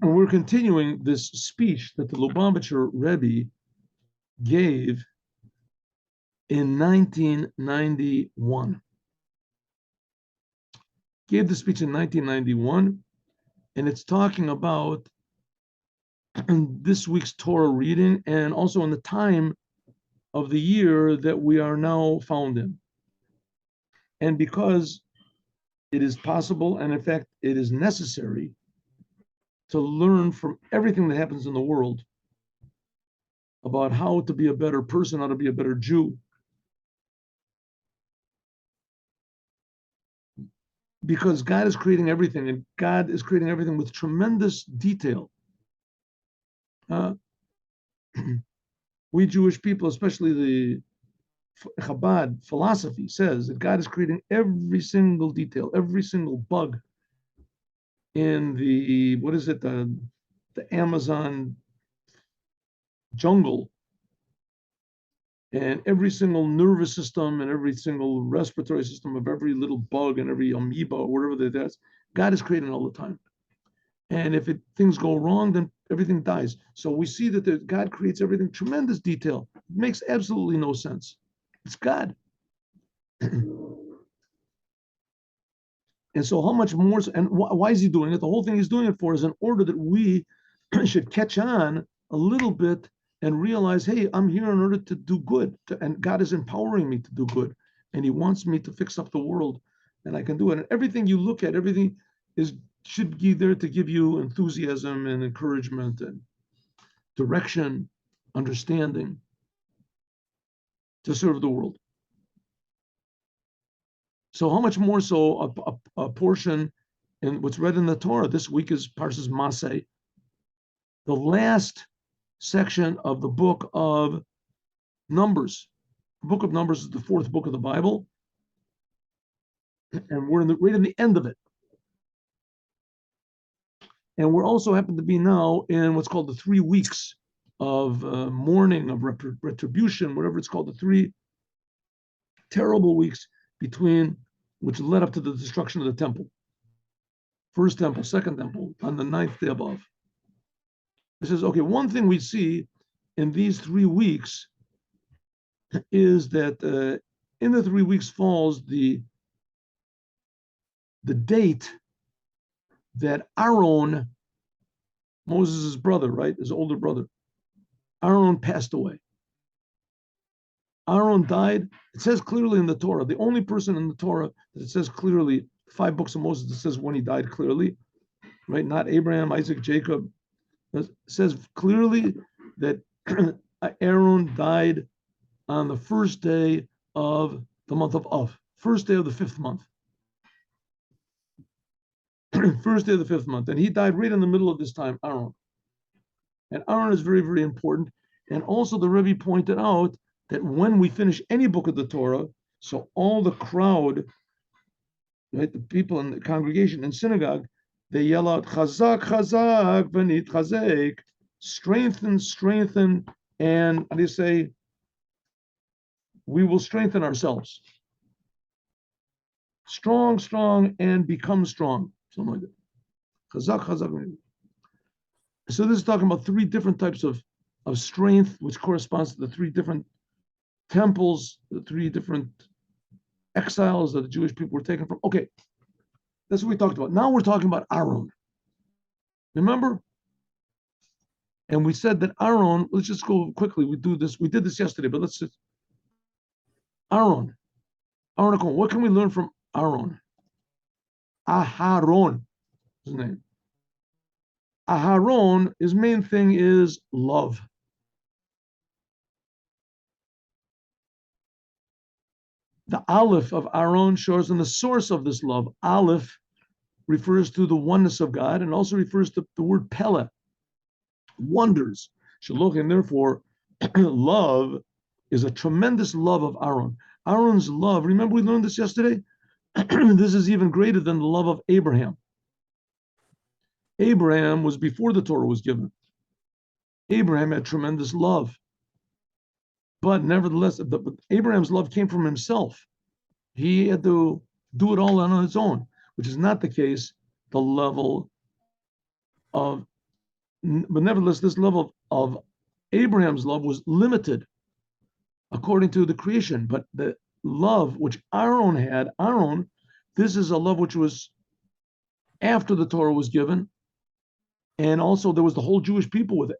And we're continuing this speech that the Lubavitcher Rebbe gave in 1991. Gave the speech in 1991, and it's talking about this week's Torah reading and also in the time of the year that we are now found in. And because it is possible, and in fact, it is necessary to learn from everything that happens in the world about how to be a better person, how to be a better Jew. Because God is creating everything, and God is creating everything with tremendous detail. We Jewish people, especially the Chabad philosophy, says that God is creating every single detail, every single bug in the, the Amazon jungle, and every single nervous system and every single respiratory system of every little bug and every amoeba or whatever that is. God is creating all the time. And if things go wrong, then everything dies. So we see that God creates everything, tremendous detail. It makes absolutely no sense. It's God. And so how much more, and why is he doing it? The whole thing he's doing it for is in order that we should catch on a little bit and realize, hey, I'm here in order to do good. And God is empowering me to do good. And he wants me to fix up the world. And I can do it. And everything you look at, everything should be there to give you enthusiasm and encouragement and direction, understanding to serve the world. So how much more so a portion in what's read in the Torah this week is Parshas Maseh, the last section of the book of Numbers. The book of Numbers is the fourth book of the Bible, and we're right in the end of it. And we're also happen to be now in what's called the 3 weeks of mourning, of retribution, whatever it's called, the 3 terrible weeks between which led up to the destruction of the temple. First temple, second temple, on the 9th day above. It says, okay, one thing we see in these 3 weeks is that in the 3 weeks falls the date that Aaron, Moses' brother, right, his older brother, Aaron passed away. Aaron died. It says clearly in the Torah, the only person in the Torah that it says clearly, 5 books of Moses, that says when he died clearly, right? Not Abraham, Isaac, Jacob. It says clearly that Aaron died on the first day of the month of Av, first day of the 5th month. First day of the 5th month. And he died right in the middle of this time, Aaron. And Aaron is very, very important. And also the Rebbe pointed out that when we finish any book of the Torah, so all the crowd, right, the people in the congregation and synagogue, they yell out, Chazak, Chazak, V'nit Chazek, strengthen, strengthen, and they say, we will strengthen ourselves. Strong, strong, and become strong. Something like that. Chazak, Chazak. So this is talking about 3 different types of strength, which corresponds to the 3 different temples, the 3 different exiles that the Jewish people were taken from. Okay, that's what we talked about. Now we're talking about Aaron. Remember? And we said that Aaron, let's just go quickly. We did this yesterday, but let's just, Aaron, what can we learn from Aaron? Aharon, his name. Aharon, his main thing is love. The Aleph of Aaron shows in the source of this love. Aleph refers to the oneness of God and also refers to the word Pele, wonders. Shaloch, and therefore, love is a tremendous love of Aaron. Aaron's love, remember we learned this yesterday? This is even greater than the love of Abraham. Abraham was before the Torah was given. Abraham had tremendous love. But nevertheless, Abraham's love came from himself. He had to do it all on his own, which is not the case, the level of but nevertheless, this level of Abraham's love was limited according to the creation. But the love which Aaron had, this is a love which was after the Torah was given. And also there was the whole Jewish people with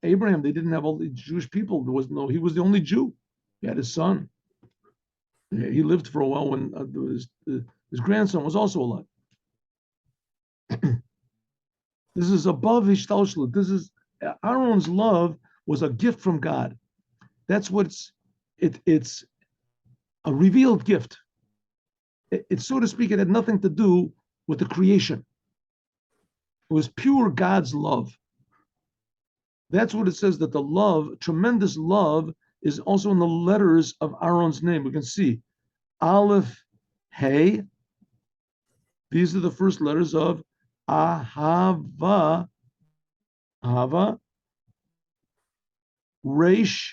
Abraham. They didn't have all the Jewish people. He was the only Jew. He had his son. He lived for a while when his grandson was also alive. This is above Ishtalshlut. This is Aaron's love was a gift from God. That's what's it's a revealed gift. It's so to speak, it had nothing to do with the creation. It was pure God's love. That's what it says, that the love, tremendous love, is also in the letters of Aaron's name. We can see Aleph, Hey. These are the first letters of Ahava, Reish.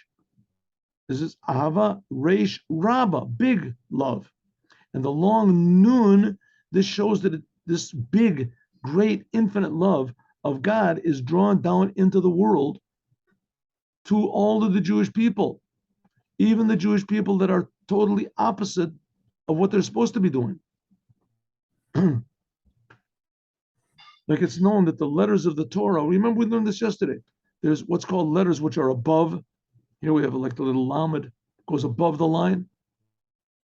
This is Ahava, Reish, Rabba, big love. And the long Nun, this shows that this big, great, infinite love of God is drawn down into the world to all of the Jewish people, even the Jewish people that are totally opposite of what they're supposed to be doing. Like it's known that the letters of the Torah, remember we learned this yesterday, there's what's called letters which are above. Here we have like the little lamed, goes above the line.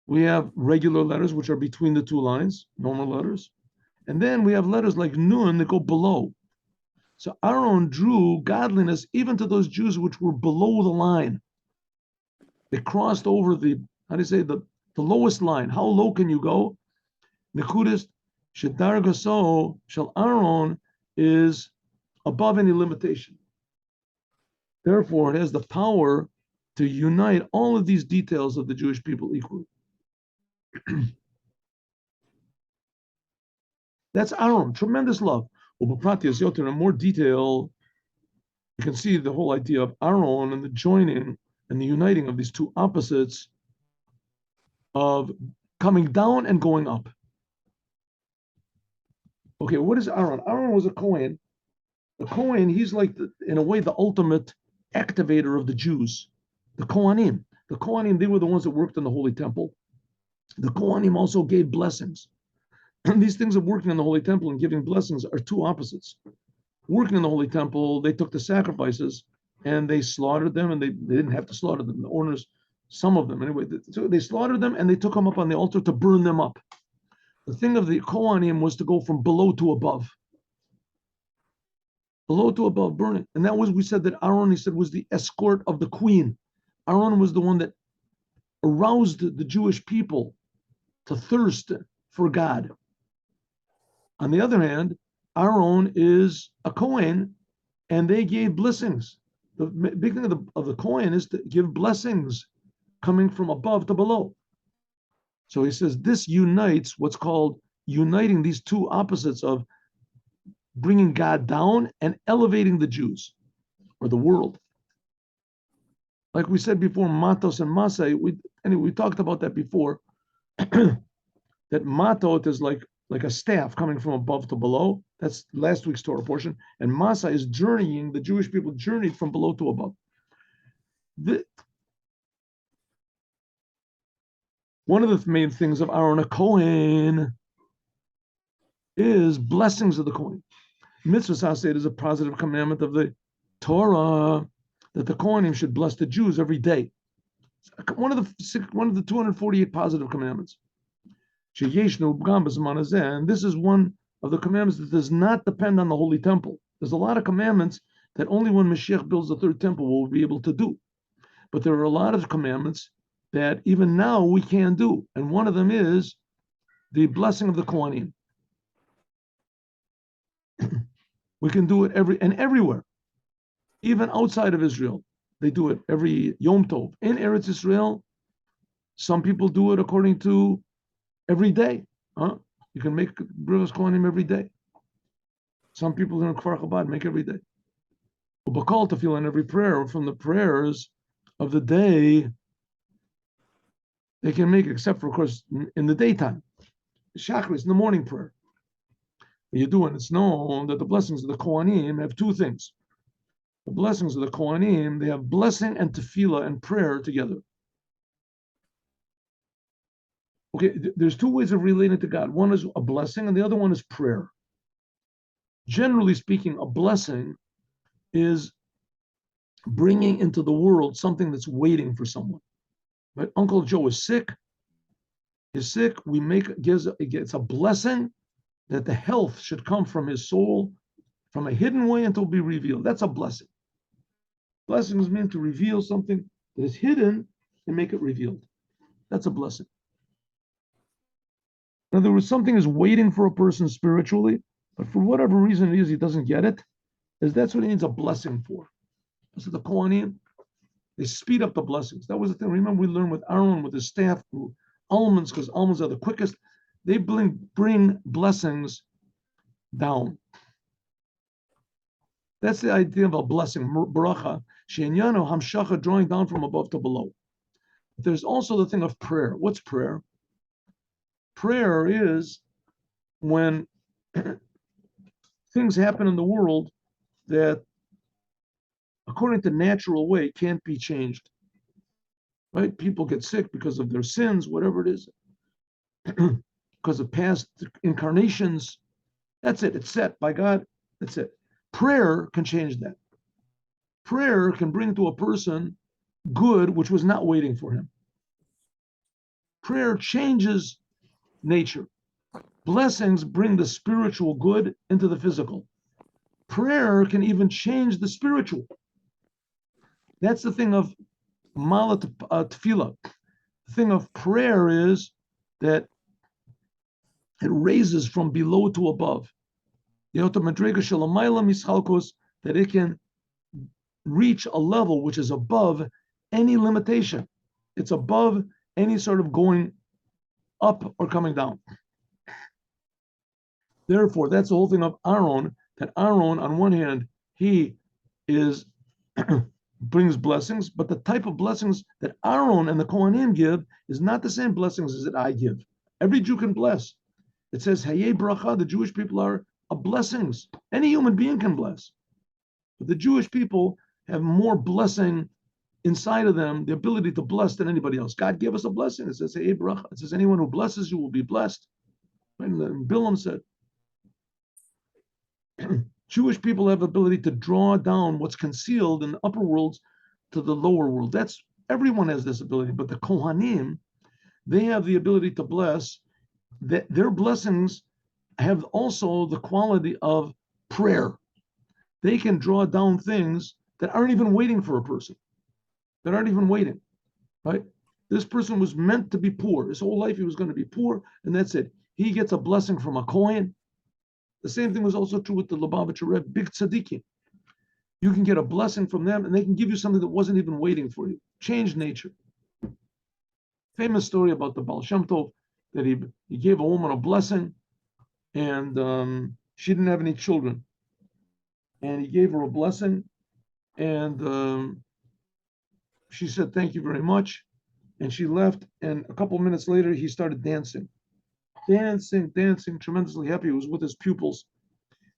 We have regular letters which are between the two lines, normal letters. And then we have letters like Nun that go below. So Aaron drew godliness even to those Jews which were below the line. They crossed over the lowest line. How low can you go? Nekudis Shedargaso Shel Aaron is above any limitation. Therefore, it has the power to unite all of these details of the Jewish people equally. That's Aaron, tremendous love. In more detail, you can see the whole idea of Aaron and the joining and the uniting of these two opposites of coming down and going up. Okay, what is Aaron? Aaron was a Kohen. The Kohen, he's like, in a way, the ultimate activator of the Jews. The Kohanim. The Kohanim, they were the ones that worked in the Holy Temple. The Kohanim also gave blessings. And these things of working in the Holy Temple and giving blessings are two opposites. Working in the Holy Temple, they took the sacrifices and they slaughtered them, and they didn't have to slaughter them. The owners, some of them anyway, so they slaughtered them and they took them up on the altar to burn them up. The thing of the Kohanim was to go from below to above. Below to above, burning. And that was, we said that Aaron, he said, was the escort of the queen. Aaron was the one that aroused the Jewish people to thirst for God. On the other hand, Aaron is a Kohen, and they gave blessings. The big thing of the Kohen is to give blessings coming from above to below. So he says this unites what's called uniting these two opposites of bringing God down and elevating the Jews or the world. Like we said before, matos and masai, we talked about that before, that matot is like a staff coming from above to below. That's last week's Torah portion. And Masa is journeying, the Jewish people journeyed from below to above. One of the main things of Aaron a Kohen is blessings of the Kohen. Mitzvah Sased is a positive commandment of the Torah that the Kohanim should bless the Jews every day. One of the 248 positive commandments. And this is one of the commandments that does not depend on the Holy Temple. There's a lot of commandments that only when Moshiach builds the third temple will be able to do. But there are a lot of commandments that even now we can do. And one of them is the blessing of the Kohanim. We can do it everywhere. Even outside of Israel. They do it every Yom Tov. In Eretz Israel, some people do it according to every day. You can make Brivas Kohanim every day. Some people in Kfar Chabad make every day. Ubakal to feel in every prayer from the prayers of the day, they can make, except for, of course, in the daytime. Shachris, in the morning prayer. You do, and it's known that the blessings of the Kohanim have two things. The blessings of the Kohanim, they have blessing and tefillah and prayer together. Okay, there's two ways of relating to God. One is a blessing, and the other one is prayer. Generally speaking, a blessing is bringing into the world something that's waiting for someone. Right? Uncle Joe is sick. He's sick. It's a blessing that the health should come from his soul, from a hidden way until it be revealed. That's a blessing. Blessings mean to reveal something that is hidden and make it revealed. That's a blessing. In other words, something is waiting for a person spiritually, but for whatever reason it is, he doesn't get it. That's what he needs a blessing for. So the Kohanim, they speed up the blessings. That was the thing. Remember, we learned with Aaron, with his staff, almonds, because almonds are the quickest. They bring blessings down. That's the idea of a blessing, bracha, she'enyano hamshacha, drawing down from above to below. There's also the thing of prayer. What's prayer? Prayer is when things happen in the world that, according to natural way, can't be changed. Right? People get sick because of their sins, whatever it is, because of past incarnations. That's it. It's set by God. That's it. Prayer can change that. Prayer can bring to a person good which was not waiting for him. Prayer changes nature. Blessings bring the spiritual good into the physical. Prayer can even change the spiritual. That's the thing of malat tefillah. The thing of prayer is that it raises from below to above. That it can reach a level which is above any limitation. It's above any sort of going up or coming down. Therefore, that's the whole thing of Aaron, that Aaron, on one hand, he is brings blessings, but the type of blessings that Aaron and the Kohanim give is not the same blessings as that I give. Every Jew can bless. It says, Hayei bracha, the Jewish people are blessings. Any human being can bless. But the Jewish people have more blessing inside of them, the ability to bless, than anybody else. God gave us a blessing. It says, Hayei bracha. It says, anyone who blesses you will be blessed. And Bilam said, Jewish people have the ability to draw down what's concealed in the upper worlds to the lower world. That's everyone has this ability, but the Kohanim, they have the ability to bless. That their blessings have also the quality of prayer. They can draw down things that aren't even waiting for a person. That aren't even waiting, right? This person was meant to be poor. His whole life he was going to be poor, and that's it. He gets a blessing from a Kohen. The same thing was also true with the Lubavitcher Rebbe, big tzaddikim. You can get a blessing from them, and they can give you something that wasn't even waiting for you. Change nature. Famous story about the Baal Shem Tov, that he gave a woman a blessing, and she didn't have any children. And he gave her a blessing, and she said, thank you very much. And she left, and a couple of minutes later, he started dancing, tremendously happy. He was with his pupils.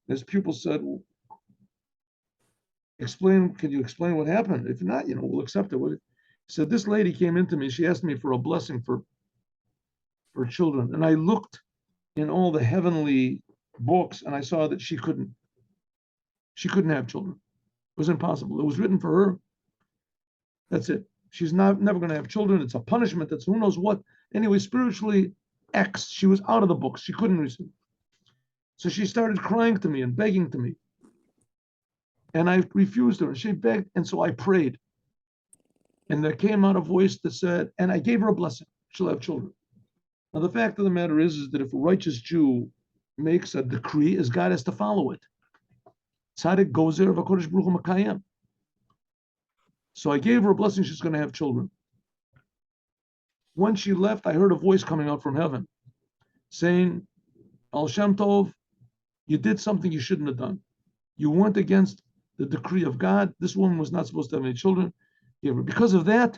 His pupils said, well, can you explain what happened? If not, we'll accept it. He said, this lady came into me, she asked me for a blessing for children. And I looked in all the heavenly books, and I saw that she couldn't have children. It was impossible. It was written for her. That's it. She's never going to have children. It's a punishment. That's who knows what. Anyway, spiritually, X. She was out of the books. She couldn't receive. So she started crying to me and begging to me. And I refused her. And she begged. And so I prayed. And there came out a voice that said, and I gave her a blessing. She'll have children. Now, the fact of the matter is that if a righteous Jew makes a decree, is God has to follow it. Tzaddik gozer v'kodesh baruch hu makayem. So I gave her a blessing. She's going to have children. When she left, I heard a voice coming out from heaven saying, Al Shem Tov, you did something you shouldn't have done. You went against the decree of God. This woman was not supposed to have any children. Because of that,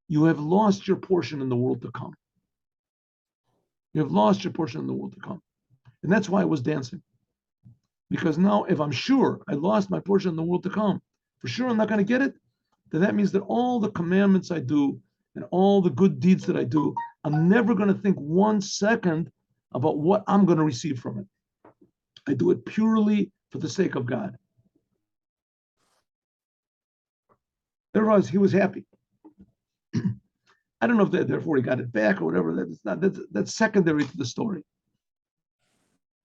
you have lost your portion in the world to come. You have lost your portion in the world to come. And that's why I was dancing. Because now, if I'm sure I lost my portion in the world to come, for sure I'm not going to get it, then that means that all the commandments I do and all the good deeds that I do, I'm never going to think 1 second about what I'm going to receive from it. I do it purely for the sake of God. Otherwise, he was happy. I don't know if therefore he got it back or whatever. That's secondary to the story.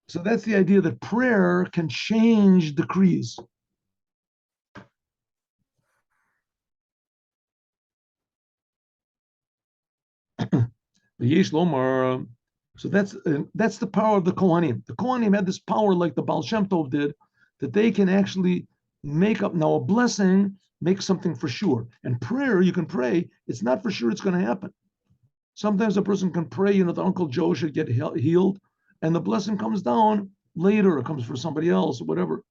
So that's the idea that prayer can change decrees. So that's the power of the Kohanim. The Kohanim had this power like the Baal Shem Tov did, that they can actually make up. Now a blessing makes something for sure. And prayer, you can pray, it's not for sure it's going to happen. Sometimes a person can pray, that Uncle Joe should get healed, and the blessing comes down later. It comes for somebody else or whatever.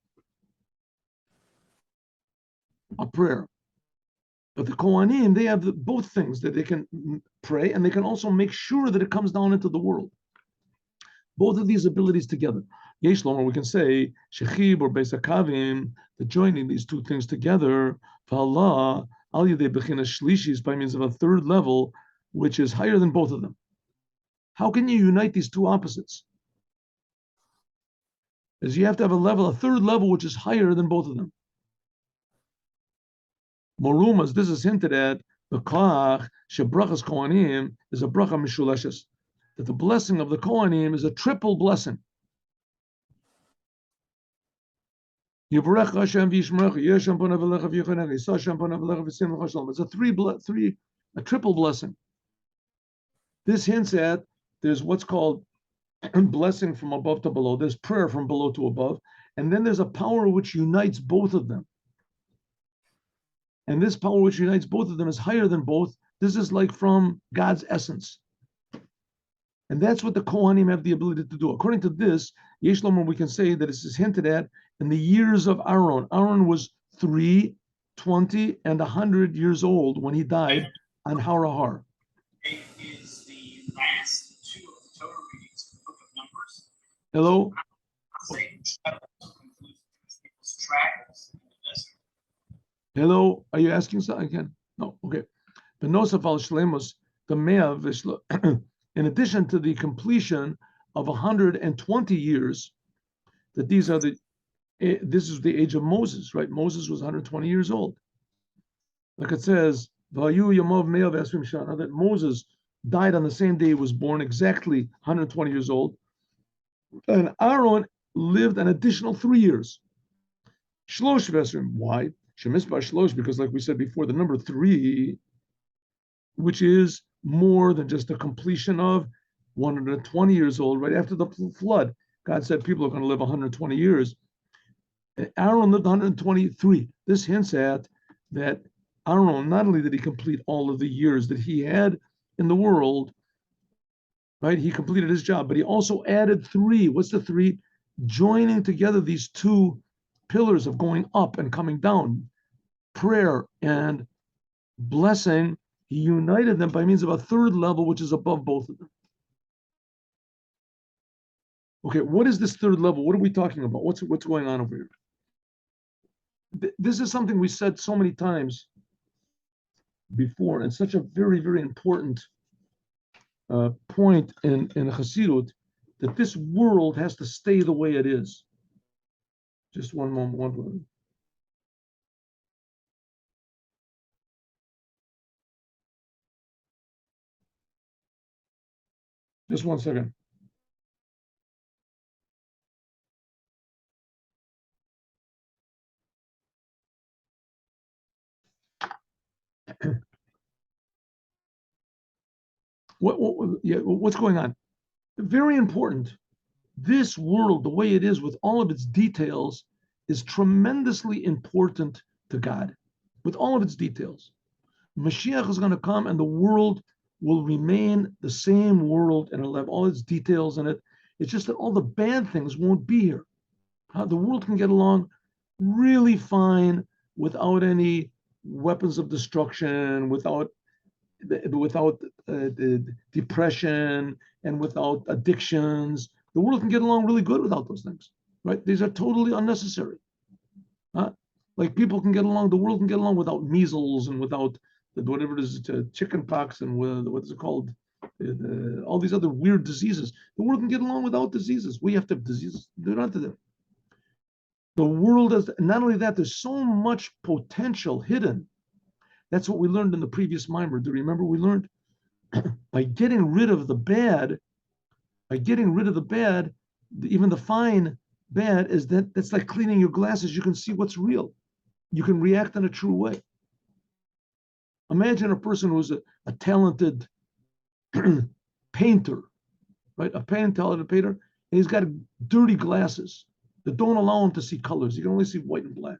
A prayer. But the Kohanim, they have both things, that they can pray and they can also make sure that it comes down into the world. Both of these abilities together. Yesh Lomer, we can say, Shechib or Beis HaKavim, that joining these two things together, V'Allah, Al Yedei Bechina Shlishis, by means of a third level, which is higher than both of them. How can you unite these two opposites? As you have to have a third level, which is higher than both of them. Morumas, this is hinted at, the Koach, Shebrachas Kohanim, is a bracha mishuleshes, that the blessing of the Kohanim is a triple blessing. It's a triple blessing. This hints at there's what's called blessing from above to below. There's prayer from below to above. And then there's a power which unites both of them. And this power which unites both of them is higher than both. This is like from God's essence. And that's what the Kohanim have the ability to do. According to this, Yesh Lomer, we can say that this is hinted at in the years of Aaron. Aaron was 3, 20, and 100 years old when he died on Har HaHar. Is the last two of the Torah readings in the book of Numbers. Hello? Hello? Are you asking something again? No, okay. The Nosaf al Shlemus, the Me'av, in addition to the completion of 120 years, that this is the age of Moses, right? Moses was 120 years old. Like it says, that Moses died on the same day he was born, exactly 120 years old. And Aaron lived an additional 3 years. Shlosh Vesrim. Why? Shemisbar Shlosh, because like we said before, the number 3, which is more than just the completion of 120 years old, right after the flood. God said people are going to live 120 years. Aaron lived 123. This hints at that Aaron, not only did he complete all of the years that he had in the world, right? He completed his job, but he also added 3. What's the 3? Joining together these two pillars of going up and coming down, prayer and blessing. He united them by means of a third level, which is above both of them. Okay, what is this third level? What are we talking about? What's going on over here? This is something we said so many times before, and such a very, very important point in Chassidut, that this world has to stay the way it is. Just one moment. Just 1 second. What's going on? Very important. This world, the way it is with all of its details, is tremendously important to God, with all of its details. Moshiach is going to come and the world will remain the same world and it'll have all its details in it. It's just that all the bad things won't be here. The world can get along really fine without any weapons of destruction, without depression, and without addictions. The world can get along really good without those things, right? These are totally unnecessary. Like people can get along, the world can get along without measles and without whatever it is, chicken pox and what is it called? All these other weird diseases. The world can get along without diseases. We have to have diseases. They're not them. The world is, not only that, there's so much potential hidden. That's what we learned in the previous mimer. Do you remember we learned by getting rid of the bad, even the fine bad is that's like cleaning your glasses. You can see what's real. You can react in a true way. Imagine a person who's a talented painter, right? A talented painter, and he's got dirty glasses that don't allow him to see colors. He can only see white and black.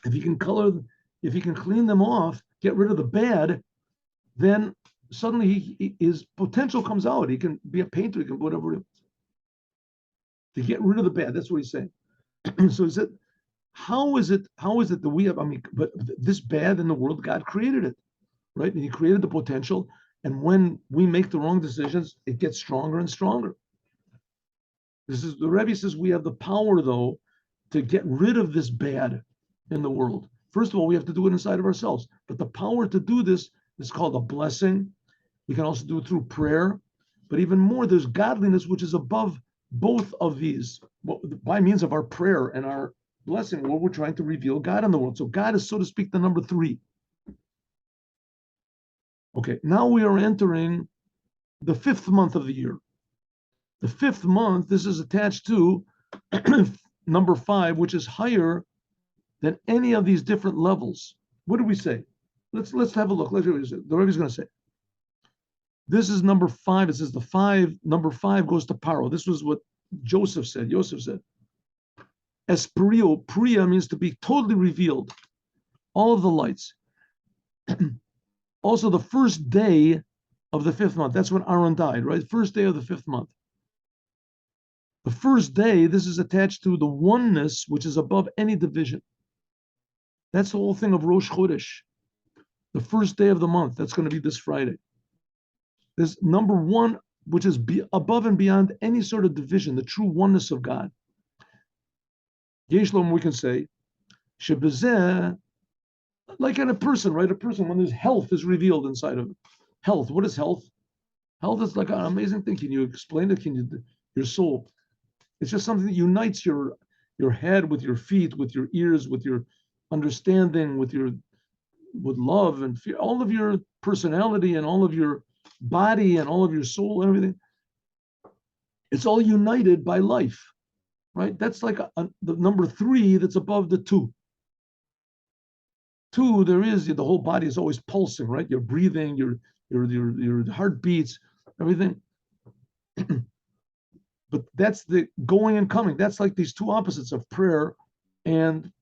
If he can clean them off, get rid of the bad, then suddenly his potential comes out. He can be a painter. He can whatever it is. To get rid of the bad. That's what he's saying. So he said, how is it that we have, but this bad in the world, God created it, right? And he created the potential. And when we make the wrong decisions, it gets stronger and stronger. The Rebbe says we have the power, though, to get rid of this bad in the world. First of all, we have to do it inside of ourselves. But the power to do this is called a blessing. We can also do it through prayer. But even more, there's godliness, which is above both of these, by means of our prayer and our blessing, where we're trying to reveal God in the world. So God is, so to speak, the number 3. Okay, now we are entering the 5th month of the year. The 5th month, this is attached to number 5, which is higher than any of these different levels. What do we say? Let's have a look. Let's see what the Rebbe is going to say. This is number 5. It says number 5 goes to Paro. This was what Joseph said. Esprio, Priya means to be totally revealed. All of the lights. Also, the first day of the 5th month. That's when Aaron died, right? First day of the 5th month. The first day, this is attached to the oneness, which is above any division. That's the whole thing of Rosh Chodesh. The first day of the month. That's going to be this Friday. There's number 1, which is above and beyond any sort of division, the true oneness of God. Yeshlom, we can say, Shebezeh, like in a person, right? A person, when his health is revealed inside of it. Health, what is health? Health is like an amazing thing. Can you explain it? Your soul? It's just something that unites your head with your feet, with your ears, with your understanding, with love and fear, all of your personality and all of your body and all of your soul and everything. It's all united by life, right? That's like the number 3 that's above the 2. 2, there is the whole body is always pulsing, right? You're breathing, your heart beats, everything. But that's the going and coming. That's like these 2 opposites of prayer and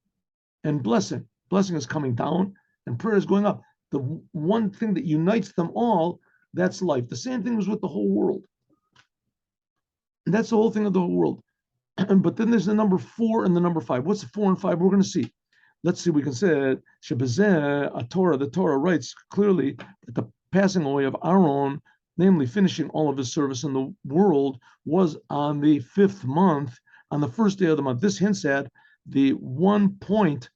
blessing. Blessing is coming down and prayer is going up. The one thing that unites them all, that's life. The same thing was with the whole world. And that's the whole thing of the whole world. But then there's the number 4 and the number 5. What's the 4 and 5? We're going to see. Let's see, we can say Shebezeh, the Torah writes clearly that the passing away of Aaron, namely finishing all of his service in the world, was on the 5th month, on the first day of the month. This hints at the one point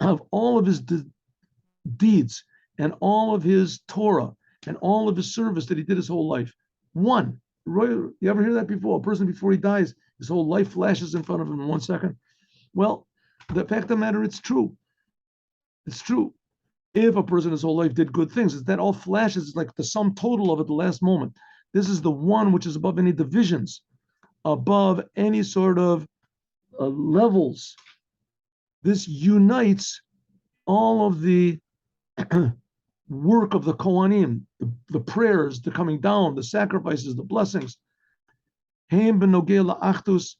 of all of his deeds and all of his Torah and all of his service that he did his whole life. One. You ever hear that before? A person before he dies, his whole life flashes in front of him in 1 second. Well, the fact of the matter, it's true. It's true. If a person his whole life did good things, that all flashes like the sum total of it, the last moment. This is the one which is above any divisions, above any sort of levels. This unites all of the work of the Kohanim, the prayers, the coming down, the sacrifices, the blessings. Heim benogeh la'achdus,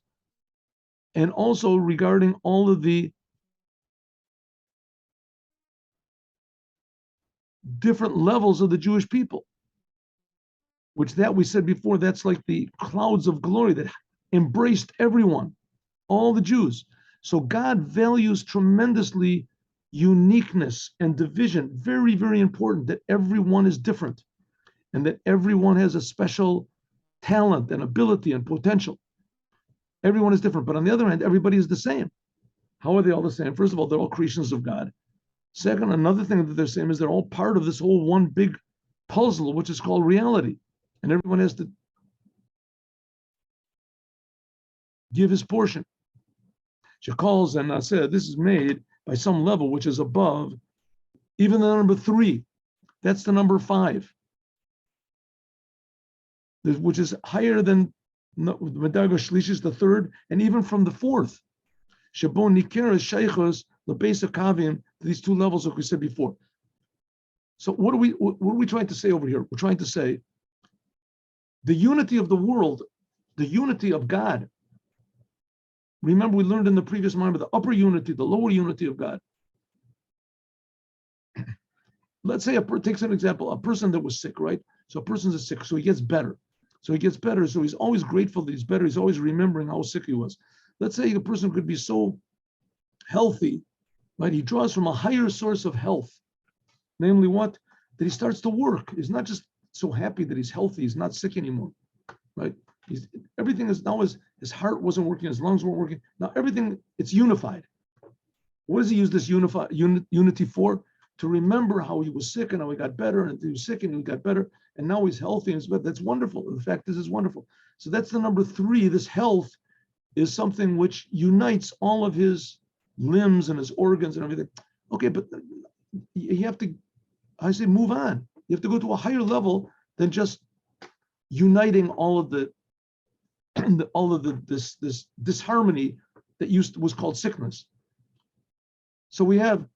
and also regarding all of the different levels of the Jewish people, which that we said before, that's like the clouds of glory that embraced everyone, all the Jews. So God values tremendously uniqueness and division. Very, very important that everyone is different and that everyone has a special talent and ability and potential. Everyone is different, but on the other hand, everybody is the same. How are they all the same? First of all, they're all creations of God. Second, another thing that they're saying is they're all part of this whole one big puzzle, which is called reality. And everyone has to give his portion. Shekals and Naseh, this is made by some level which is above even the number 3. That's the number 5, which is higher than Medaga Shlish, the 3rd, and even from the 4th. Shabon Nikera Sheikhos, the base of Kavim, these 2 levels like we said before. So what are we trying to say over here? We're trying to say the unity of the world, the unity of God. Remember, we learned in the previous moment the upper unity, the lower unity of God. Let's say takes an example, a person that was sick, right? So a person's sick, so he gets better. So he's always grateful that he's better. He's always remembering how sick he was. Let's say a person could be so healthy, right? He draws from a higher source of health. Namely what? That he starts to work. He's not just so happy that he's healthy, he's not sick anymore, right? Everything is now, his heart wasn't working, his lungs weren't working. Now everything, it's unified. What does he use this unity for? To remember how he was sick and how he got better, and he was sick and he got better, and now he's healthy and better. That's wonderful. The fact this is wonderful. So that's the number 3. This health is something which unites all of his limbs and his organs and everything. Okay, but you have to, I say, move on. You have to go to a higher level than just uniting all of this disharmony that was called sickness. So we have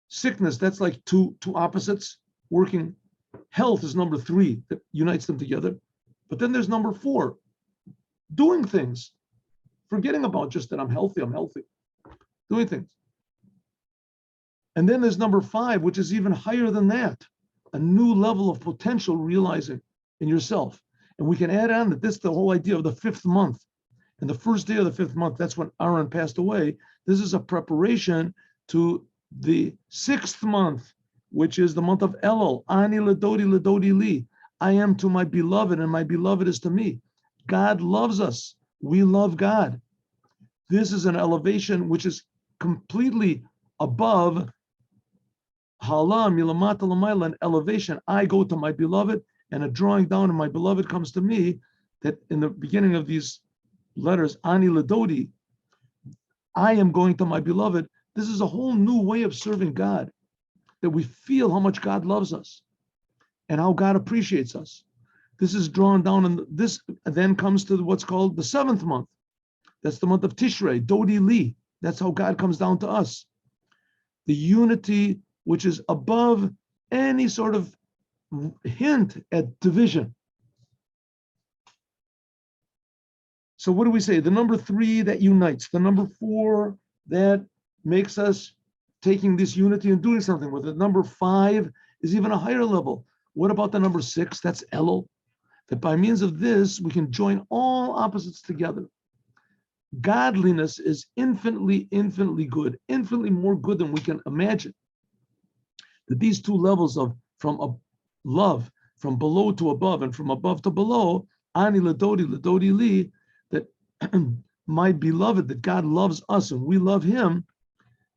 sickness, that's like two opposites working. Health is number 3 that unites them together. But then there's number 4, doing things, forgetting about just that I'm healthy, doing things. And then there's number 5, which is even higher than that, a new level of potential realizing in yourself. And we can add on that this is the whole idea of the 5th month. And the first day of the 5th month, that's when Aaron passed away. This is a preparation to the 6th month, which is the month of Elul. Ani ledodi li. I am to my beloved, and my beloved is to me. God loves us. We love God. This is an elevation which is completely above hala milamata lamayla, an elevation. I go to my beloved, and a drawing down, and my beloved comes to me. That in the beginning of these letters, ani ledodi, I am going to my beloved. This is a whole new way of serving God, that we feel how much God loves us and how God appreciates us. This is drawn down, and this then comes to what's called the 7th month. That's the month of Tishrei, Dodi Li. That's how God comes down to us. The unity which is above any sort of hint at division. So what do we say? The number 3 that unites, the number 4 that makes us taking this unity and doing something with it. Number 5 is even a higher level. What about the number 6? That's Elul. That by means of this, we can join all opposites together. Godliness is infinitely, infinitely good, infinitely more good than we can imagine. That these 2 levels of from love, from below to above and from above to below, ani ledodi li, that my beloved, that God loves us and we love him.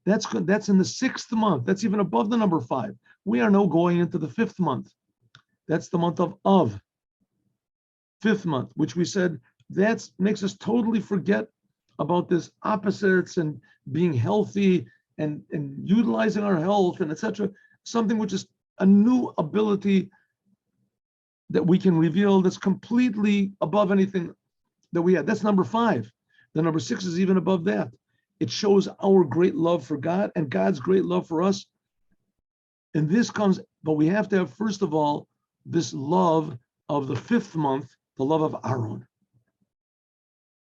That's good. That's in the 6th month. That's even above the number 5. We are now going into the 5th month. That's the month of 5th month, which we said that makes us totally forget about this opposites and being healthy and utilizing our health and etc. Something which is a new ability that we can reveal that's completely above anything that we had. That's number 5. The number 6 is even above that. It shows our great love for God and God's great love for us. And this comes, but we have to have, first of all, this love of the 5th month, the love of Aaron.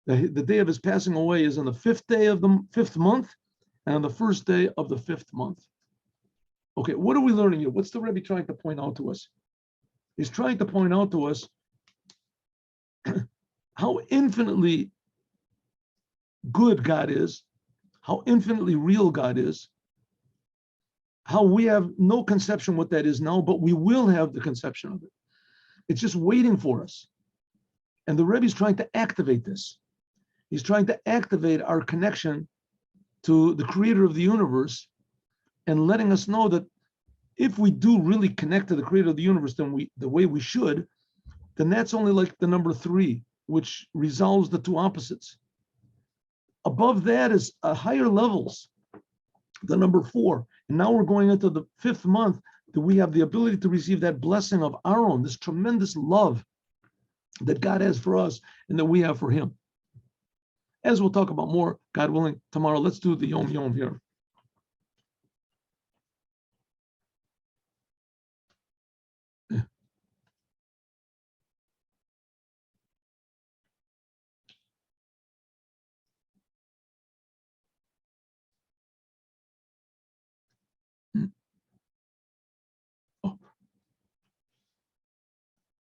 The day of his passing away is on the 5th day of the 5th month and on the 1st day of the 5th month. Okay, what are we learning here? What's the Rebbe trying to point out to us? He's trying to point out to us how infinitely good God is, how infinitely real God is, how we have no conception what that is now, but we will have the conception of it. It's just waiting for us. And the Rebbe is trying to activate this. He's trying to activate our connection to the creator of the universe and letting us know that if we do really connect to the creator of the universe the way we should, then that's only like the number 3, which resolves the two opposites. Above that is higher levels, the number 4. And now we're going into the 5th month that we have the ability to receive that blessing of our own, this tremendous love that God has for us and that we have for him. As we'll talk about more, God willing, tomorrow. Let's do the Yom Yom here. Oh.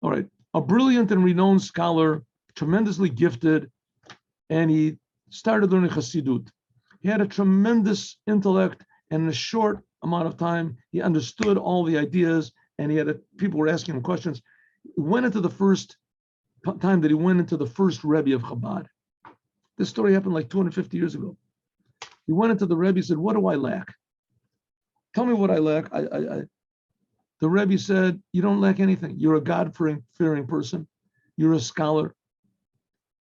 All right. A brilliant and renowned scholar, tremendously gifted, and he started learning Chassidut. He had a tremendous intellect, and in a short amount of time, he understood all the ideas, and people were asking him questions. He went into the first time that he went into the first Rebbe of Chabad. This story happened like 250 years ago. He went into the Rebbe, he said, "What do I lack? Tell me what I lack." The Rebbe said, "You don't lack anything. You're a God-fearing person. You're a scholar.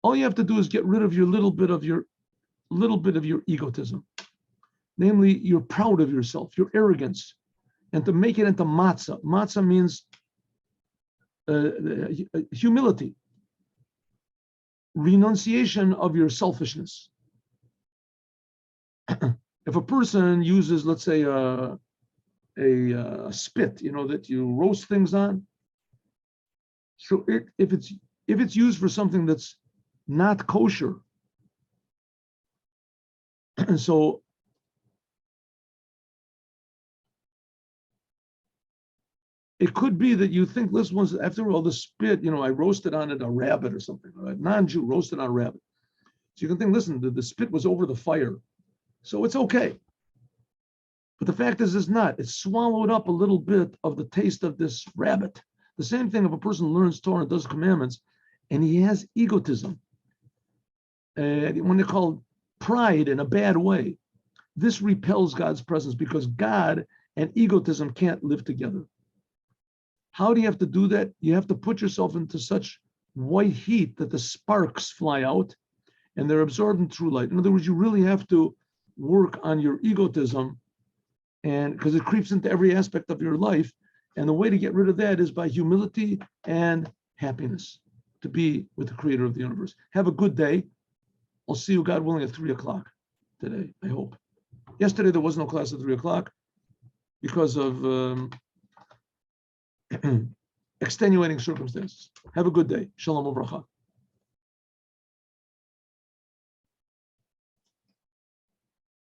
All you have to do is get rid of your little bit of your egotism. Namely, you're proud of yourself, your arrogance, and to make it into matzah. Matzah means humility, renunciation of your selfishness. If a person uses, let's say, a spit, that you roast things on, so if it's used for something that's not kosher, and so it could be that you think, listen, after all, the spit, I roasted on it a rabbit or something, a non-Jew roasted on a rabbit. So you can think, listen, the spit was over the fire, so it's okay. But the fact is, it's not. It's swallowed up a little bit of the taste of this rabbit. The same thing if a person learns Torah and does commandments, and he has egotism, when they're called pride in a bad way, this repels God's presence because God and egotism can't live together. How do you have to do that? You have to put yourself into such white heat that the sparks fly out and they're absorbed in true light. In other words, you really have to work on your egotism, and because it creeps into every aspect of your life. And the way to get rid of that is by humility and happiness, to be with the creator of the universe. Have a good day. I'll see you, God willing, at 3:00 today, I hope. Yesterday, there was no class at 3:00 because of extenuating circumstances. Have a good day. Shalom uvracha.